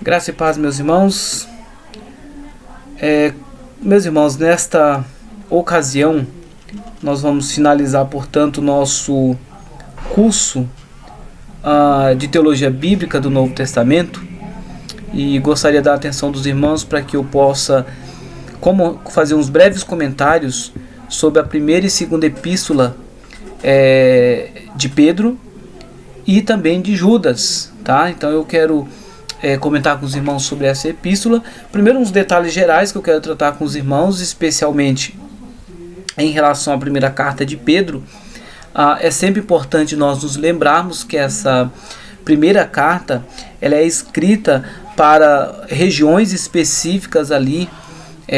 Graça e paz, meus irmãos. Meus irmãos, nesta ocasião, nós vamos finalizar, portanto, o nosso curso de Teologia Bíblica do Novo Testamento. E gostaria de dar a atenção dos irmãos para que eu possa fazer uns breves comentários sobre a primeira e segunda epístola de Pedro e também de Judas, tá? Então eu quero comentar com os irmãos sobre essa epístola. Primeiro, uns detalhes gerais que eu quero tratar com os irmãos, especialmente em relação à primeira carta de Pedro. É sempre importante nós nos lembrarmos que essa primeira carta ela é escrita para regiões específicas ali.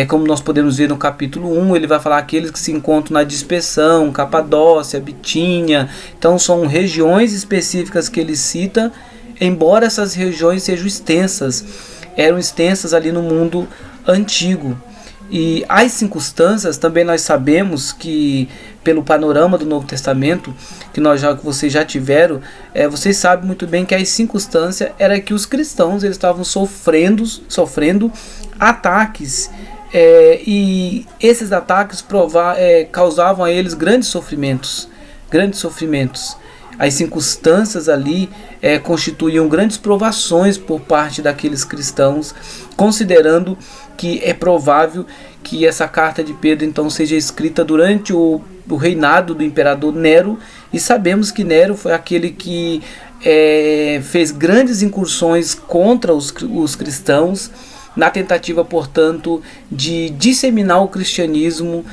Como nós podemos ver no capítulo 1, ele vai falar aqueles que se encontram na dispersão, Capadócia, Bitínia. Então são regiões específicas que ele cita, embora essas regiões sejam extensas, eram extensas ali no mundo antigo. E as circunstâncias, também nós sabemos que, pelo panorama do Novo Testamento, que vocês já tiveram, vocês sabem muito bem que as circunstâncias era que os cristãos eles estavam sofrendo ataques, e esses ataques causavam a eles grandes sofrimentos. As circunstâncias ali constituíam grandes provações por parte daqueles cristãos, considerando que é provável que essa carta de Pedro então seja escrita durante o reinado do imperador Nero, e sabemos que Nero foi aquele que fez grandes incursões contra os cristãos, na tentativa, portanto, de disseminar o cristianismo,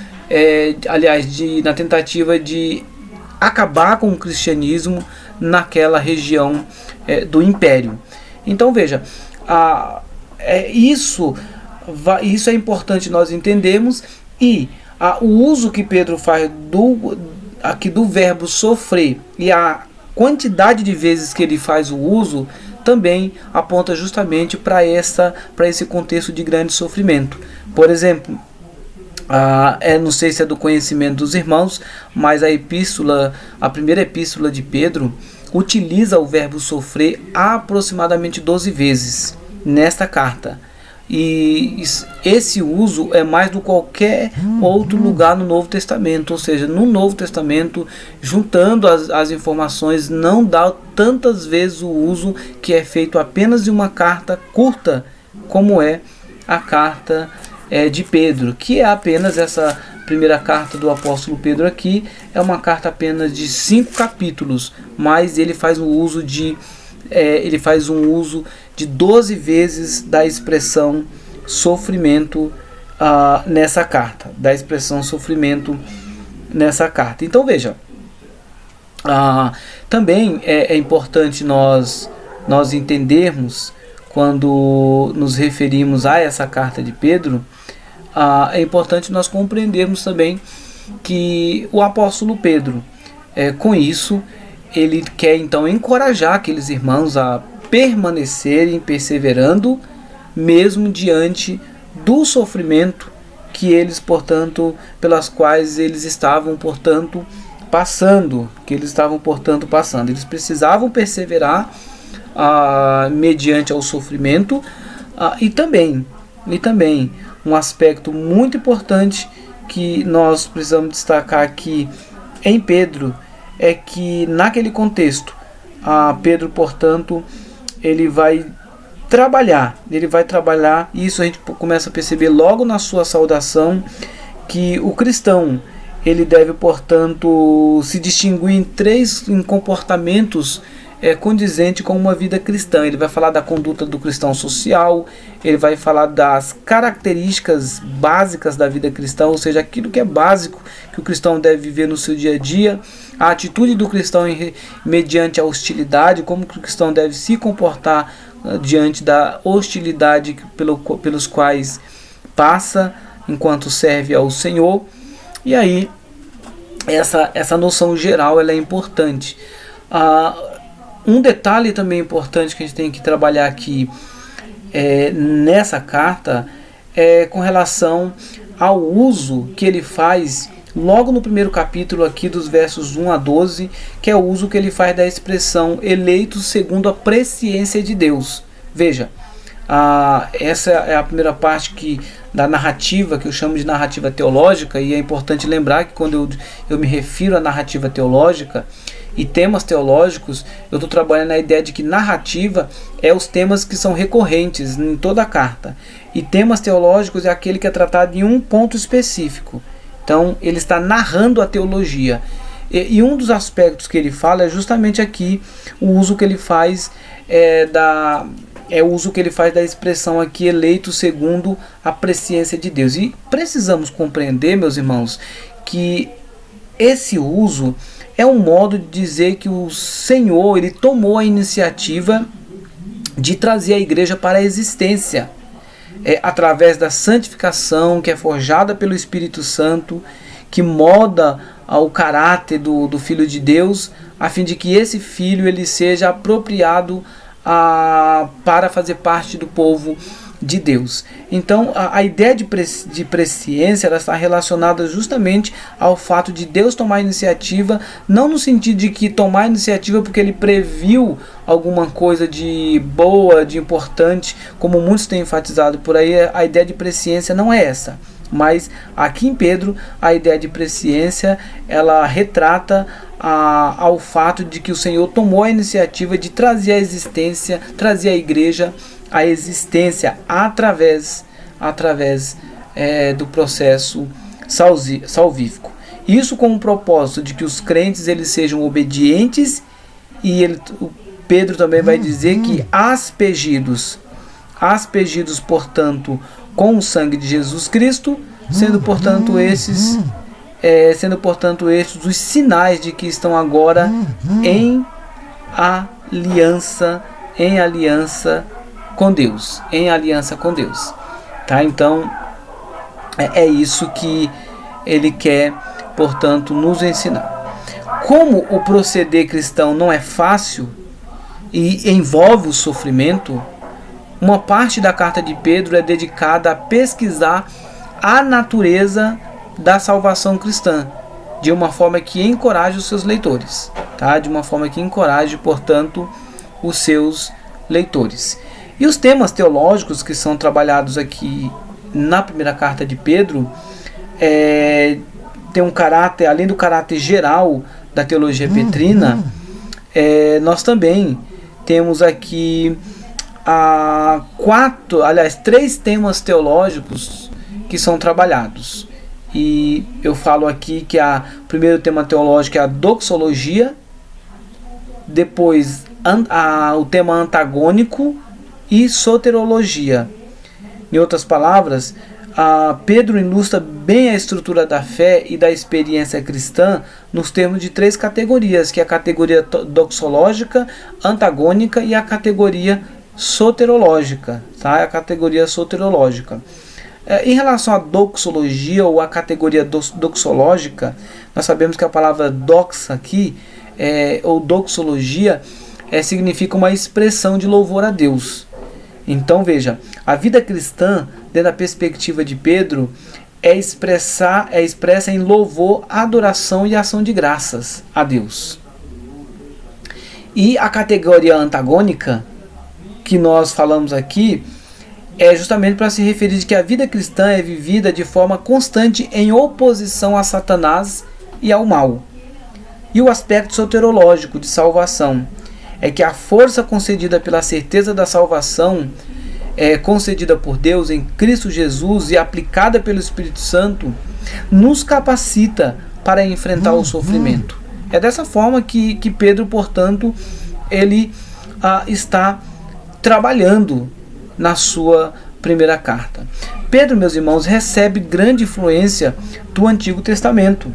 na tentativa de acabar com o cristianismo naquela região do império. Então veja, isso é importante nós entendermos, e o uso que Pedro faz do verbo sofrer e a quantidade de vezes que ele faz o uso também aponta justamente para esse contexto de grande sofrimento. Por exemplo, não sei se é do conhecimento dos irmãos, mas a primeira epístola de Pedro utiliza o verbo sofrer aproximadamente 12 vezes nesta carta. E esse uso é mais do que qualquer outro lugar no Novo Testamento. Ou seja, no Novo Testamento, juntando as informações, não dá tantas vezes o uso que é feito apenas de uma carta curta, como é a carta de Pedro, que é apenas essa primeira carta do apóstolo Pedro aqui. É uma carta apenas de 5 capítulos, mas ele faz um uso de 12 vezes da expressão sofrimento nessa carta. Então veja, também é importante nós entendermos, quando nos referimos a essa carta de Pedro, é importante nós compreendermos também que o apóstolo Pedro, com isso, ele quer então encorajar aqueles irmãos a permanecerem perseverando, mesmo diante do sofrimento que eles, portanto, pelas quais eles estavam, portanto, passando. Eles precisavam perseverar mediante ao sofrimento, e também um aspecto muito importante que nós precisamos destacar aqui em Pedro é que naquele contexto Pedro, portanto, ele vai trabalhar, e isso a gente começa a perceber logo na sua saudação, que o cristão ele deve, portanto, se distinguir em comportamentos condizente com uma vida cristã. Ele vai falar da conduta do cristão social, ele vai falar das características básicas da vida cristã, ou seja, aquilo que é básico que o cristão deve viver no seu dia a dia, a atitude do cristão mediante a hostilidade, como que o cristão deve se comportar diante da hostilidade pelos quais passa enquanto serve ao Senhor. E aí essa noção geral ela é importante. Um detalhe também importante que a gente tem que trabalhar aqui nessa carta é com relação ao uso que ele faz logo no primeiro capítulo aqui dos versos 1 a 12, que é o uso que ele faz da expressão eleitos segundo a presciência de Deus. Veja, Essa é a primeira parte da narrativa, que eu chamo de narrativa teológica, e é importante lembrar que quando eu me refiro à narrativa teológica e temas teológicos, eu estou trabalhando na ideia de que narrativa é os temas que são recorrentes em toda a carta, e temas teológicos é aquele que é tratado em um ponto específico. Então ele está narrando a teologia, e um dos aspectos que ele fala é justamente aqui o uso que ele faz o uso que ele faz da expressão aqui, eleito segundo a presciência de Deus. E precisamos compreender, meus irmãos, que esse uso é um modo de dizer que o Senhor, ele tomou a iniciativa de trazer a igreja para a existência, através da santificação que é forjada pelo Espírito Santo, que molda o caráter do Filho de Deus, a fim de que esse Filho ele seja apropriado para fazer parte do povo de Deus. Então a ideia de presciência, ela está relacionada justamente ao fato de Deus tomar a iniciativa, não no sentido de que tomar a iniciativa porque ele previu alguma coisa de boa, de importante, como muitos têm enfatizado por aí. A ideia de presciência não é essa, mas aqui em Pedro a ideia de presciência, ela retrata ao fato de que o Senhor tomou a iniciativa de trazer a existência, trazer a igreja à existência através do processo salvífico. Isso com o propósito de que os crentes eles sejam obedientes, e o Pedro também vai dizer que aspergidos, portanto, com o sangue de Jesus Cristo, sendo portanto esses os sinais de que estão agora em aliança com Deus, tá? Então é isso que ele quer, portanto, nos ensinar. Como o proceder cristão não é fácil e envolve o sofrimento, uma parte da carta de Pedro é dedicada a pesquisar a natureza da salvação cristã, de uma forma que encoraje os seus leitores, tá? De uma forma que encoraje, portanto, os seus leitores. E os temas teológicos que são trabalhados aqui na primeira carta de Pedro tem um caráter, além do caráter geral da teologia petrina, nós também temos aqui três temas teológicos que são trabalhados. E eu falo aqui que o primeiro tema teológico é a doxologia, depois o tema antagônico e soterologia. Em outras palavras, Pedro ilustra bem a estrutura da fé e da experiência cristã nos termos de três categorias, que é a categoria doxológica, antagônica e a categoria soterológica, tá? A categoria soterológica. Em relação à doxologia ou à categoria doxológica, nós sabemos que a palavra doxa aqui, ou doxologia, significa uma expressão de louvor a Deus. Então veja, a vida cristã, dentro da perspectiva de Pedro, é expressa em louvor, adoração e ação de graças a Deus. E a categoria antagônica, que nós falamos aqui, é justamente para se referir de que a vida cristã é vivida de forma constante em oposição a Satanás e ao mal. E o aspecto soterológico de salvação é que a força concedida pela certeza da salvação, concedida por Deus em Cristo Jesus e aplicada pelo Espírito Santo, nos capacita para enfrentar o sofrimento. É dessa forma que Pedro, portanto, ele está trabalhando na sua primeira carta. Pedro, meus irmãos, recebe grande influência do Antigo Testamento.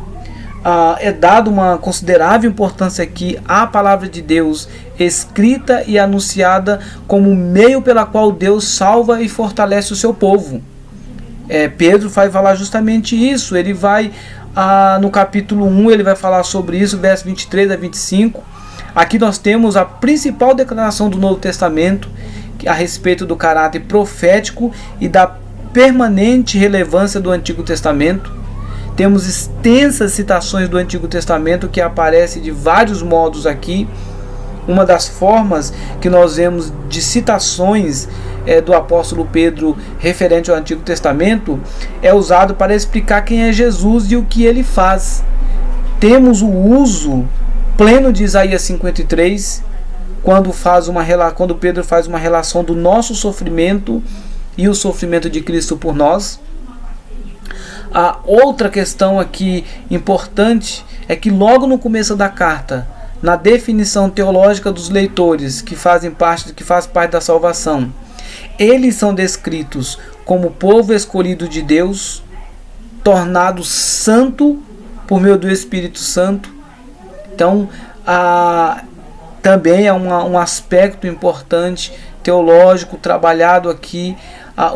É dado uma considerável importância aqui à palavra de Deus, escrita e anunciada como meio pela qual Deus salva e fortalece o seu povo. Pedro vai falar justamente isso. Ele vai, no capítulo 1, ele vai falar sobre isso, versos 23 a 25. Aqui nós temos a principal declaração do Novo Testamento a respeito do caráter profético e da permanente relevância do Antigo Testamento. Temos extensas citações do Antigo Testamento que aparecem de vários modos aqui. Uma das formas que nós vemos de citações do apóstolo Pedro referente ao Antigo Testamento é usado para explicar quem é Jesus e o que ele faz. Temos o uso pleno de Isaías 53, quando Pedro faz uma relação do nosso sofrimento e o sofrimento de Cristo por nós. A outra questão aqui importante é que logo no começo da carta, na definição teológica dos leitores que faz parte da salvação, eles são descritos como povo escolhido de Deus, tornado santo por meio do Espírito Santo. Então, também é um aspecto importante teológico trabalhado aqui.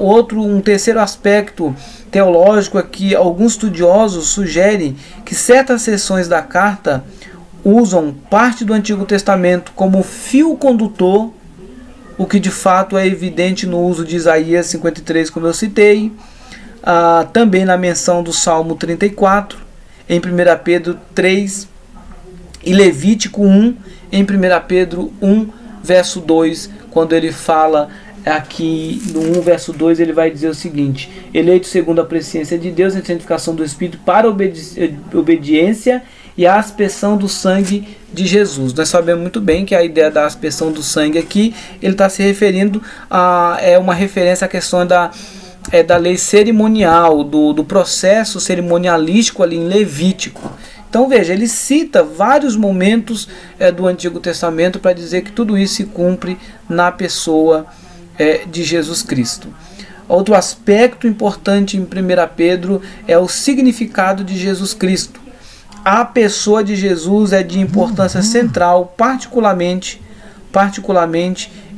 Um terceiro aspecto teológico aqui, alguns estudiosos sugerem que certas seções da carta usam parte do Antigo Testamento como fio condutor, o que de fato é evidente no uso de Isaías 53, como eu citei, também na menção do Salmo 34, em 1 Pedro 3 e Levítico 1, em 1 Pedro 1, verso 2, quando ele fala aqui no 1 verso 2, ele vai dizer o seguinte: eleito segundo a presciência de Deus em santificação do Espírito para obediência e a aspersão do sangue de Jesus. Nós sabemos muito bem que a ideia da aspersão do sangue aqui, ele está se referindo é uma referência à questão da lei cerimonial, do processo cerimonialístico ali em Levítico. Então veja, ele cita vários momentos do Antigo Testamento para dizer que tudo isso se cumpre na pessoa de Jesus Cristo. Outro aspecto importante em 1 Pedro é o significado de Jesus Cristo. A pessoa de Jesus é de importância central, particularmente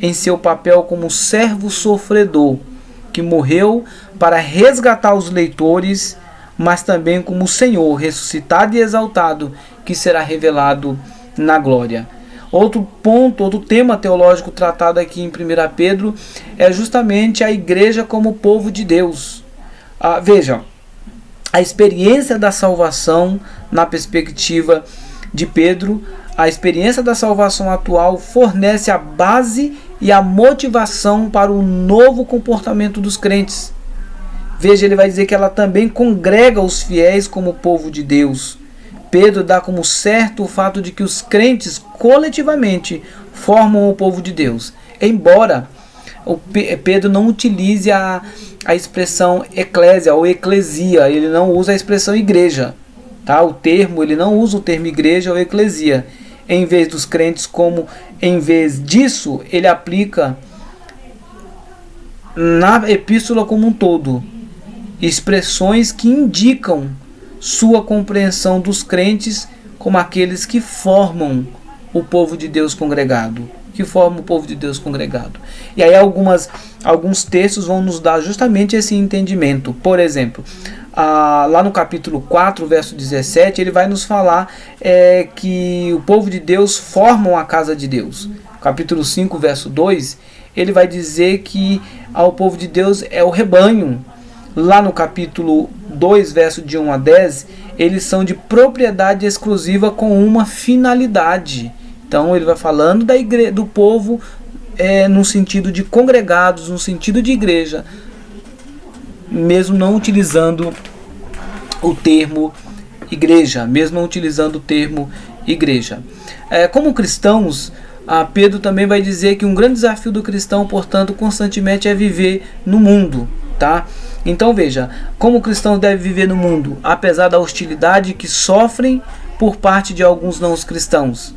em seu papel como servo sofredor, que morreu para resgatar os leitores, mas também como Senhor, ressuscitado e exaltado, que será revelado na glória. Outro tema teológico tratado aqui em 1 Pedro é justamente a igreja como povo de Deus. Veja, a experiência da salvação na perspectiva de Pedro, a experiência da salvação atual fornece a base e a motivação para o novo comportamento dos crentes. Veja, ele vai dizer que ela também congrega os fiéis como povo de Deus. Pedro dá como certo o fato de que os crentes coletivamente formam o povo de Deus. Embora Pedro não utilize a expressão eclésia ou eclesia, ele não usa a expressão igreja. Tá? Ele não usa o termo igreja ou eclesia. Em vez dos crentes, em vez disso, ele aplica na epístola como um todo expressões que indicam sua compreensão dos crentes como aqueles que formam o povo de Deus congregado. E aí alguns textos vão nos dar justamente esse entendimento. Por exemplo, lá no capítulo 4, verso 17, ele vai nos falar que o povo de Deus formam a casa de Deus. Capítulo 5, verso 2, ele vai dizer que o povo de Deus é o rebanho. Lá no capítulo 2, verso de 1 a 10, eles são de propriedade exclusiva com uma finalidade. Então ele vai falando do povo no sentido de congregados, no sentido de igreja, mesmo não utilizando o termo igreja. Como cristãos, Pedro também vai dizer que um grande desafio do cristão, portanto, constantemente é viver no mundo. Tá? Então veja, como cristãos devem viver no mundo, apesar da hostilidade que sofrem por parte de alguns não cristãos.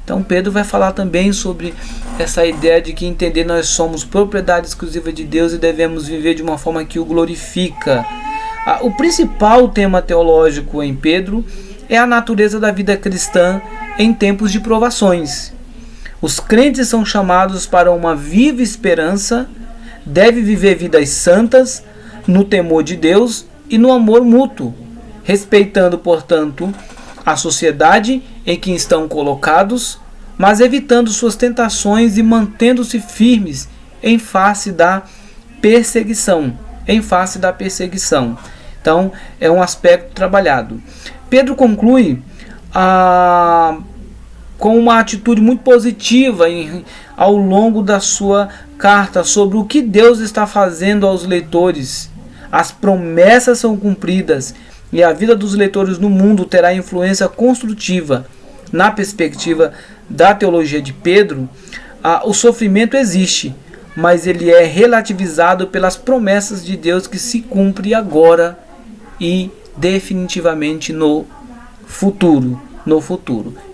Então Pedro vai falar também sobre essa ideia de que entender nós somos propriedade exclusiva de Deus e devemos viver de uma forma que o glorifica. O principal tema teológico em Pedro é a natureza da vida cristã em tempos de provações. Os crentes são chamados para uma viva esperança, devem viver vidas santas, no temor de Deus e no amor mútuo, respeitando, portanto, a sociedade em que estão colocados, mas evitando suas tentações e mantendo-se firmes em face da perseguição. Então, é um aspecto trabalhado. Pedro conclui com uma atitude muito positiva ao longo da sua carta sobre o que Deus está fazendo aos leitores. As promessas são cumpridas e a vida dos leitores no mundo terá influência construtiva. Na perspectiva da teologia de Pedro, o sofrimento existe, mas ele é relativizado pelas promessas de Deus que se cumpre agora e definitivamente no futuro.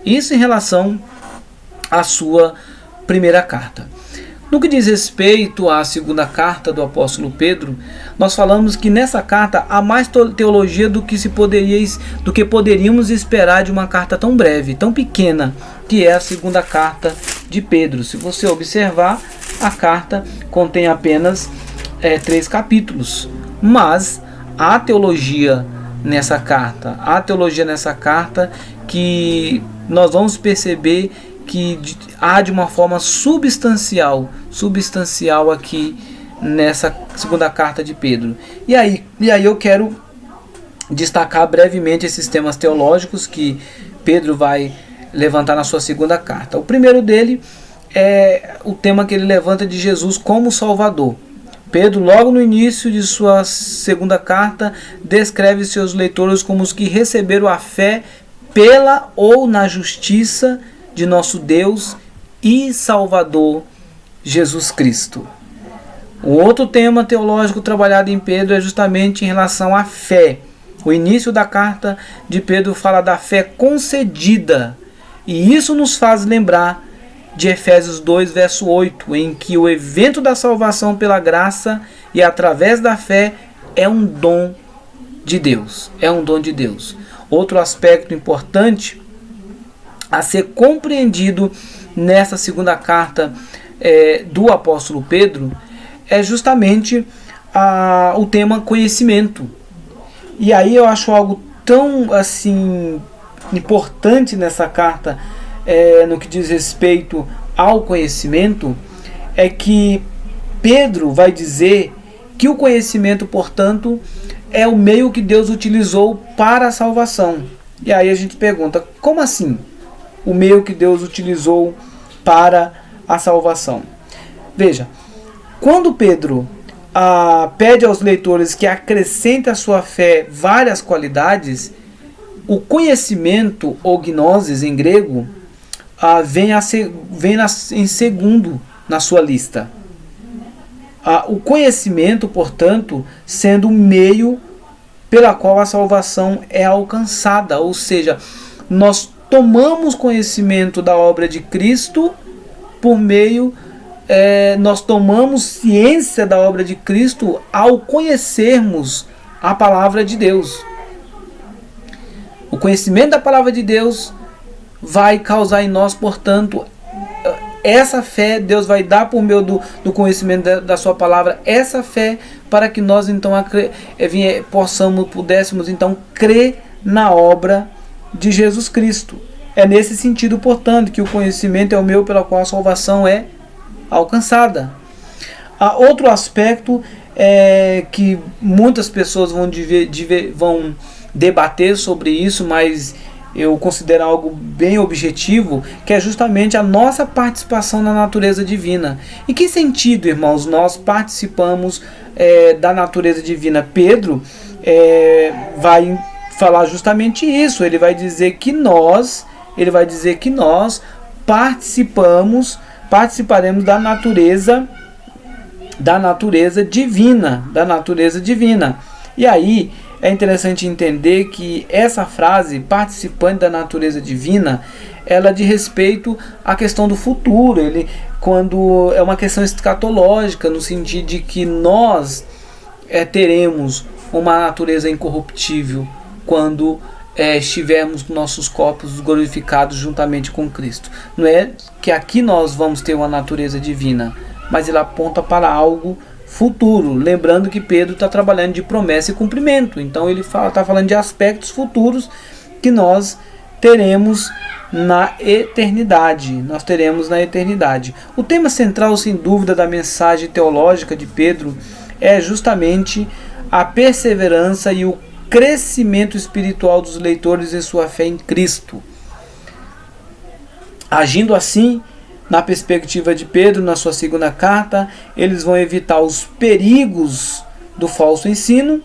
Isso em relação à sua primeira carta. No que diz respeito à segunda carta do apóstolo Pedro, nós falamos que nessa carta há mais teologia do que poderíamos esperar de uma carta tão breve, tão pequena, que é a segunda carta de Pedro. Se você observar, a carta contém apenas 3 capítulos, mas há teologia nessa carta, que nós vamos perceber que há de uma forma substancial aqui nessa segunda carta de Pedro. E aí eu quero destacar brevemente esses temas teológicos que Pedro vai levantar na sua segunda carta. O primeiro dele é o tema que ele levanta de Jesus como Salvador. Pedro, logo no início de sua segunda carta, descreve seus leitores como os que receberam a fé pela ou na justiça de nosso Deus e Salvador Jesus Cristo. O outro tema teológico trabalhado em Pedro é justamente em relação à fé. O início da carta de Pedro fala da fé concedida, e isso nos faz lembrar de Efésios 2, verso 8, em que o evento da salvação pela graça e através da fé é um dom de Deus. Outro aspecto importante a ser compreendido nessa segunda carta do apóstolo Pedro é justamente o tema conhecimento. E aí eu acho algo tão assim importante nessa carta, no que diz respeito ao conhecimento, é que Pedro vai dizer que o conhecimento, portanto, é o meio que Deus utilizou para a salvação. E aí a gente pergunta, como assim? O meio que Deus utilizou para a salvação. Veja, quando Pedro pede aos leitores que acrescentem à sua fé várias qualidades, o conhecimento, ou gnosis em grego, vem em segundo na sua lista. O conhecimento, portanto, sendo o meio pela qual a salvação é alcançada, ou seja, nós tomamos conhecimento da obra de Cristo nós tomamos ciência da obra de Cristo ao conhecermos a palavra de Deus. O conhecimento da palavra de Deus vai causar em nós, portanto, essa fé. Deus vai dar por meio do conhecimento da sua palavra essa fé para que nós então pudéssemos então crer na obra de Jesus Cristo. É nesse sentido, portanto, que o conhecimento é o meio pelo qual a salvação é alcançada. Outro aspecto é que muitas pessoas vão debater sobre isso, mas eu considero algo bem objetivo, que é justamente a nossa participação na natureza divina. Em que sentido, irmãos, nós participamos da natureza divina? Pedro vai falar justamente isso. Ele vai dizer que nós participaremos da natureza divina. E aí é interessante entender que essa frase, participante da natureza divina, ela diz respeito à questão do futuro. Quando é uma questão escatológica, no sentido de que nós teremos uma natureza incorruptível quando estivermos com nossos corpos glorificados juntamente com Cristo. Não é que aqui nós vamos ter uma natureza divina, mas ele aponta para algo futuro, lembrando que Pedro está trabalhando de promessa e cumprimento. Então ele está falando de aspectos futuros que nós teremos na eternidade. O tema central, sem dúvida, da mensagem teológica de Pedro é justamente a perseverança e o crescimento espiritual dos leitores em sua fé em Cristo. Agindo assim, na perspectiva de Pedro, na sua segunda carta, eles vão evitar os perigos do falso ensino,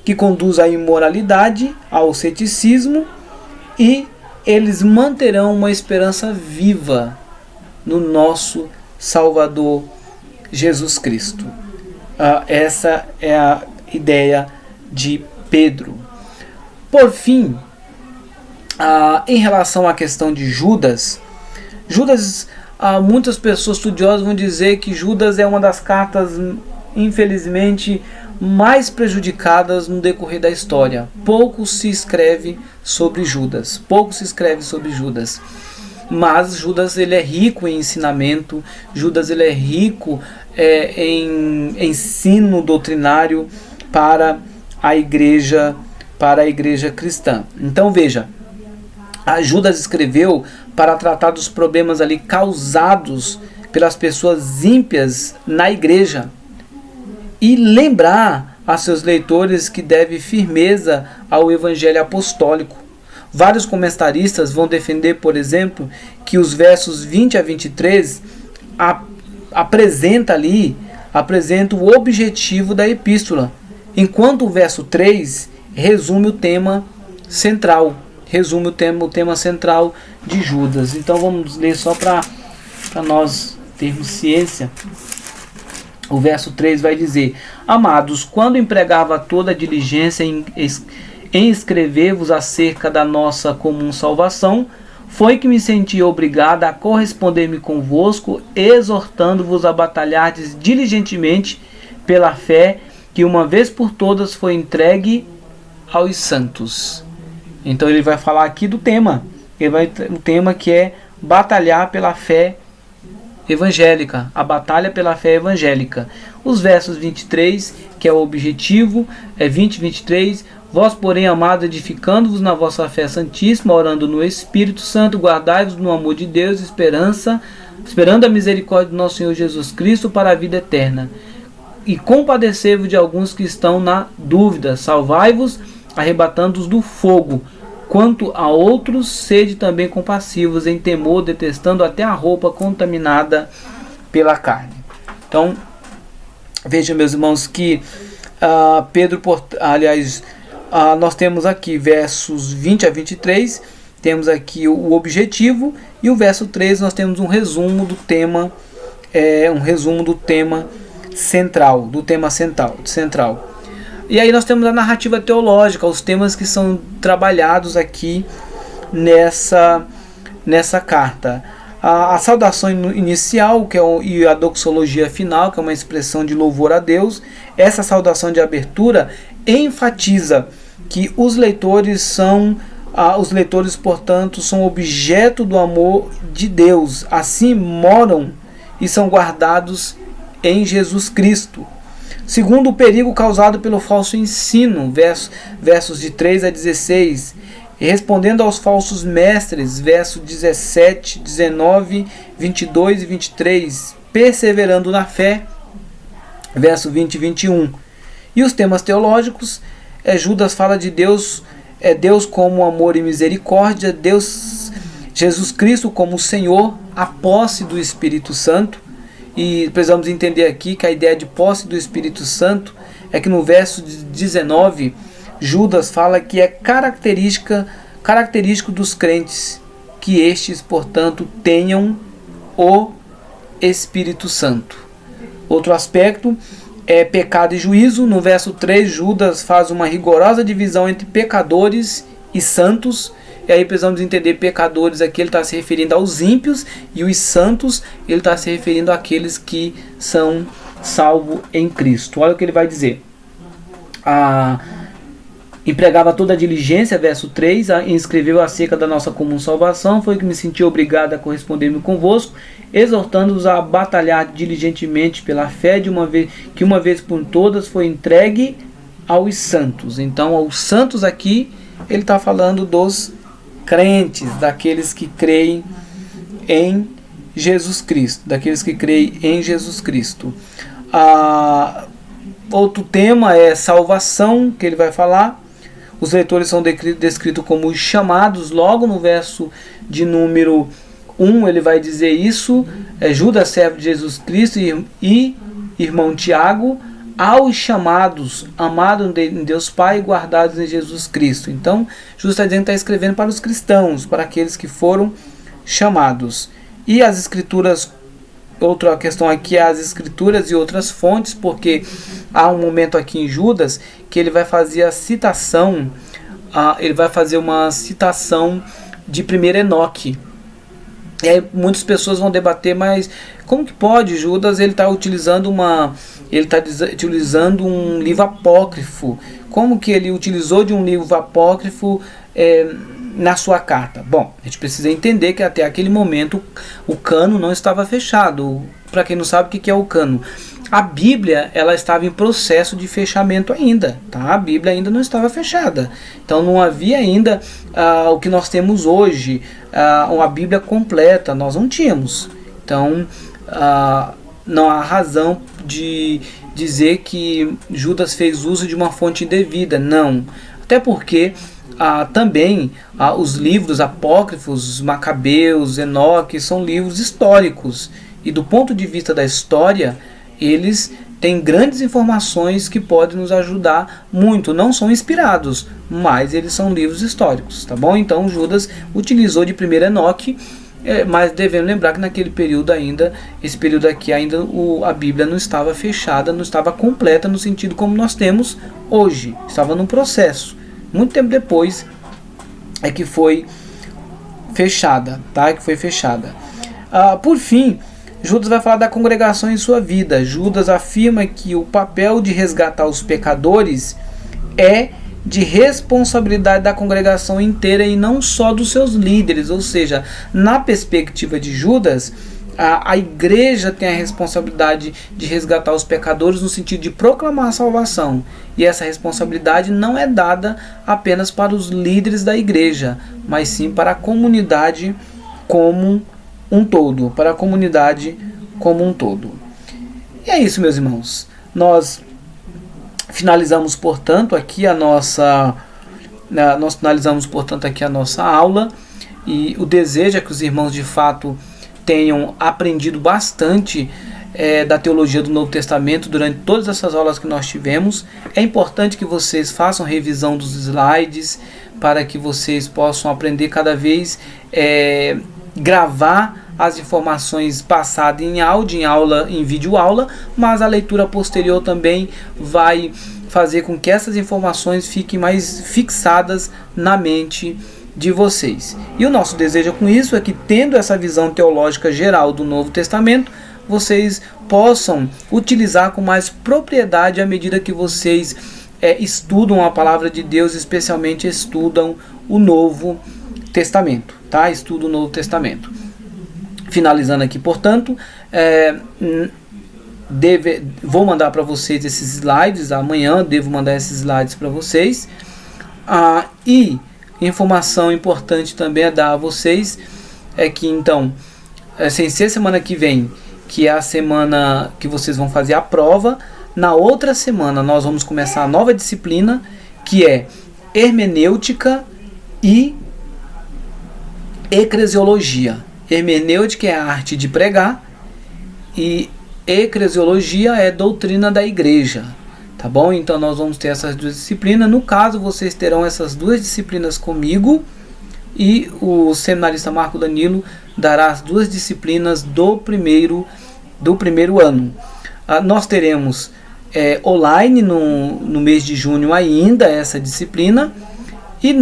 que conduz à imoralidade, ao ceticismo, e eles manterão uma esperança viva no nosso Salvador Jesus Cristo. Essa é a ideia de Pedro. Por fim, em relação à questão de Judas, muitas pessoas estudiosas vão dizer que Judas é uma das cartas, infelizmente, mais prejudicadas no decorrer da história. Pouco se escreve sobre Judas. Mas Judas, ele é rico em ensinamento. Judas, ele é rico em ensino doutrinário para a igreja cristã. Então veja, Judas escreveu para tratar dos problemas ali causados pelas pessoas ímpias na igreja e lembrar a seus leitores que deve firmeza ao evangelho apostólico. Vários comentaristas vão defender, por exemplo, que os versos 20 a 23 apresenta o objetivo da epístola, enquanto o verso 3 resume o tema central. O tema central de Judas. Então vamos ler só para nós termos ciência. O verso 3 vai dizer: Amados, quando empregava toda a diligência em escrever-vos acerca da nossa comum salvação, foi que me senti obrigada a corresponder-me convosco, exortando-vos a batalhardes diligentemente pela fé que uma vez por todas foi entregue aos santos. Então ele vai falar aqui do tema. O tema que é batalhar pela fé evangélica. A batalha pela fé evangélica. Os versos 23, que é o objetivo, 20 e 23. Vós, porém, amados, edificando-vos na vossa fé santíssima, orando no Espírito Santo, guardai-vos no amor de Deus, esperando a misericórdia do nosso Senhor Jesus Cristo para a vida eterna. E compadecei-vos de alguns que estão na dúvida. Salvai-vos, arrebatando-os do fogo. Quanto a outros, sede também compassivos, em temor, detestando até a roupa contaminada pela carne. Então, vejam, meus irmãos, que nós temos aqui versos 20 a 23, temos aqui o objetivo, e o verso 3 nós temos um resumo do tema, central. E aí nós temos a narrativa teológica, os temas que são trabalhados aqui nessa carta. A saudação inicial e a doxologia final, que é uma expressão de louvor a Deus. Essa saudação de abertura enfatiza que os leitores, portanto, são objeto do amor de Deus. Assim moram e são guardados em Jesus Cristo. Segundo, o perigo causado pelo falso ensino, versos de 3 a 16, respondendo aos falsos mestres, versos 17, 19, 22 e 23, perseverando na fé, verso 20 e 21. E os temas teológicos, Judas fala de Deus, Deus como amor e misericórdia, Deus, Jesus Cristo como Senhor, a posse do Espírito Santo. E precisamos entender aqui que a ideia de posse do Espírito Santo é que no verso 19, Judas fala que é característico dos crentes que estes, portanto, tenham o Espírito Santo. Outro aspecto é pecado e juízo. No verso 3, Judas faz uma rigorosa divisão entre pecadores e santos. E aí precisamos entender pecadores aqui, ele está se referindo aos ímpios, e os santos, ele está se referindo àqueles que são salvos em Cristo. Olha o que ele vai dizer. Empregava toda a diligência, verso 3, escreveu acerca da nossa comum salvação, foi que me senti obrigado a corresponder-me convosco, exortando-os a batalhar diligentemente pela fé que uma vez por todas foi entregue aos santos. Então, aos santos aqui, ele está falando dos crentes, daqueles que creem em Jesus Cristo, Outro tema é salvação, que ele vai falar. Os leitores são descritos como os chamados, logo no verso de número ele vai dizer isso, Judas, servo de Jesus Cristo, e irmão Tiago, aos chamados, amados em Deus Pai e guardados em Jesus Cristo. Então, Judas está dizendo que está escrevendo para os cristãos, para aqueles que foram chamados. E as escrituras, outra questão aqui é as escrituras e outras fontes, porque há um momento aqui em Judas que ele vai fazer a citação, ele vai fazer uma citação de 1 Enoque. E aí muitas pessoas vão debater, mas como que pode? Judas ele está utilizando um livro apócrifo. Como que ele utilizou de um livro apócrifo na sua carta? Bom, a gente precisa entender que até aquele momento o cano não estava fechado. Para quem não sabe o que é o cano, a Bíblia ela estava em processo de fechamento ainda, tá? A Bíblia ainda não estava fechada, então não havia ainda o que nós temos hoje, uma Bíblia completa, nós não tínhamos. Então não há razão de dizer que Judas fez uso de uma fonte indevida, não. Até porque também os livros apócrifos, Macabeus, Enoque, são livros históricos. E do ponto de vista da história, eles têm grandes informações que podem nos ajudar muito. Não são inspirados, mas eles são livros históricos, tá bom? Então Judas utilizou de 1 Enoque, mas devemos lembrar que naquele período ainda, esse período aqui ainda a Bíblia não estava fechada, não estava completa no sentido como nós temos hoje. Estava num processo. Muito tempo depois é que foi fechada, tá? Que foi fechada. Por fim, Judas vai falar da congregação em sua vida. Judas afirma que o papel de resgatar os pecadores é de responsabilidade da congregação inteira e não só dos seus líderes. Ou seja, na perspectiva de Judas, a igreja tem a responsabilidade de resgatar os pecadores no sentido de proclamar a salvação. E essa responsabilidade não é dada apenas para os líderes da igreja, mas sim para a comunidade como um todo, para a comunidade como um todo. E é isso, meus irmãos. Nós finalizamos, portanto, aqui a nossa aula, e o desejo é que os irmãos de fato tenham aprendido bastante da teologia do Novo Testamento durante todas essas aulas que nós tivemos. É importante que vocês façam revisão dos slides para que vocês possam aprender cada vez gravar as informações passadas em áudio, em aula, em vídeo aula, mas a leitura posterior também vai fazer com que essas informações fiquem mais fixadas na mente de vocês. E o nosso desejo com isso é que, tendo essa visão teológica geral do Novo Testamento, vocês possam utilizar com mais propriedade à medida que vocês estudam a palavra de Deus, especialmente estudam o Novo Testamento, tá? Estudo o Novo Testamento. Finalizando aqui, portanto, vou mandar para vocês esses slides, amanhã devo mandar esses slides para vocês, e informação importante também a dar a vocês é que, então, sem ser semana que vem, que é a semana que vocês vão fazer a prova, na outra semana nós vamos começar a nova disciplina, que é hermenêutica e eclesiologia. Hermenêutica é a arte de pregar e eclesiologia é doutrina da igreja, tá bom? Então nós vamos ter essas duas disciplinas. No caso, vocês terão essas duas disciplinas comigo, e o seminarista Marco Danilo dará as duas disciplinas do primeiro ano. Nós teremos online no mês de junho ainda essa disciplina, e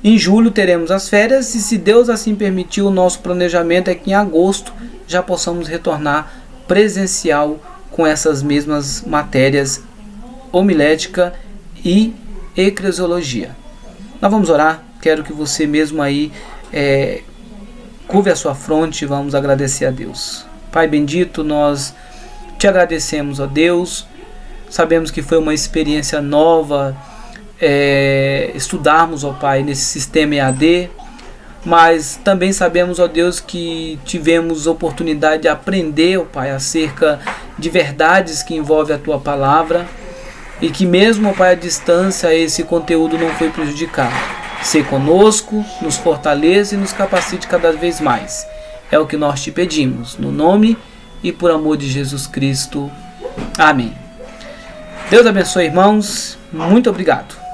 em julho teremos as férias, e se Deus assim permitir, o nosso planejamento é que em agosto já possamos retornar presencial com essas mesmas matérias, homilética e eclesiologia. Nós vamos orar. Quero que você mesmo aí curve a sua fronte e vamos agradecer a Deus. Pai bendito, nós te agradecemos, ó Deus. Sabemos que foi uma experiência nova estudarmos, ó Pai, nesse sistema EAD, mas também sabemos, ó Deus, que tivemos oportunidade de aprender, ó Pai, acerca de verdades que envolvem a Tua Palavra, e que mesmo, ó Pai, à distância, esse conteúdo não foi prejudicado. Sê conosco, nos fortaleça e nos capacite cada vez mais. É o que nós te pedimos, no nome e por amor de Jesus Cristo. Amém. Deus abençoe, irmãos. Muito obrigado.